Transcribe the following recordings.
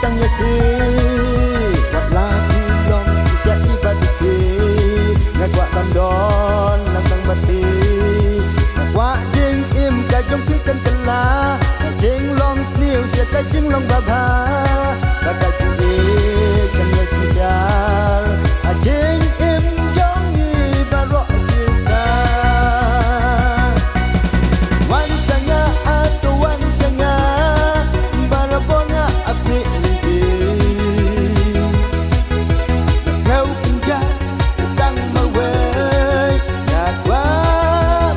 sang nhật đi hoặc là khi lòng sẽ ibadah đi ngày qua tam đón lang sang bát đi qua jing im cả trong khi cần cần lá jing long sneal sẽ cả jing long bab ha cả cả jing đi cần nhật char jing im giống như bà rõ siêu ca wan sanga atau wan sanga barabona api lidi kau pinja tang mawe yakwa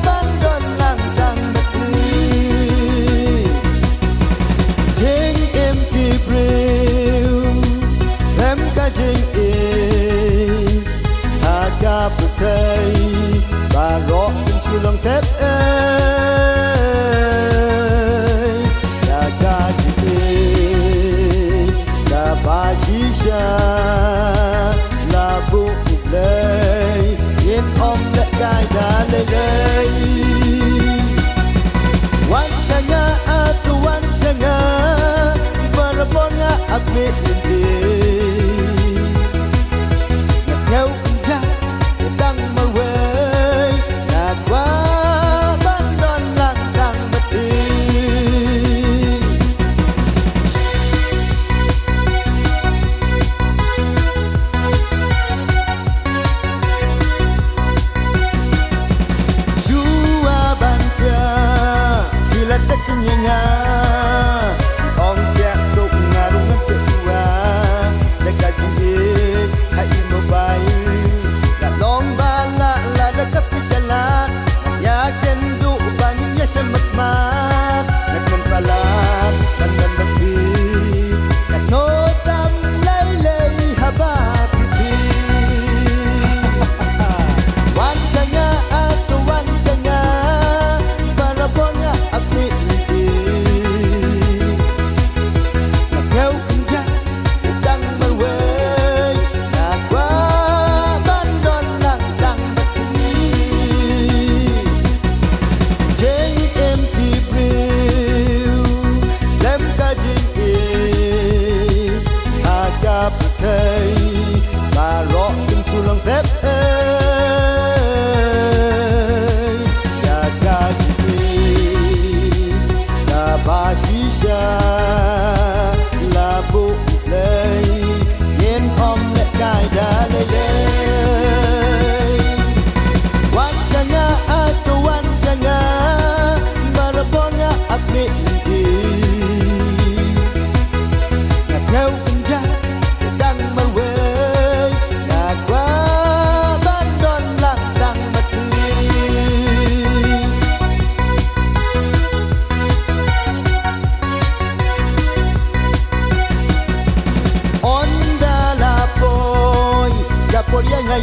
bandon lang tang besi jing im kibril em ka jing Aga putay Baro ng sulang tep Aga jitin La bashisha La buklay Yin om le gai da lay lay Wan sanga atu wan sanga Barapon nga akmit hindi Nakaw đang mơ quê nhà quá ban đón lạc đang mất đi Chúa ban cha khi là tất nhiên nga ông cha sụp ngà đúng ngân cha Chúa để cả chuyện hãy im bay long ba la dekat di jalan yakin du banyak ya semat nak mempalat dan berpi nak notam lay habat pipi wan sanga atau wan sanga barabonya api pipi nak kau kenja sedang berway nak putay Baro ng sulang tep Yaga jitin La bashisha La buklay Yin om le gai da lay lay Wan sanga atau wan sanga Barapon nga akmi hindi Nakaw kenja đang mơ quê nhà quá ban đón lạc đang mất đi onda la poi ya por ya ngay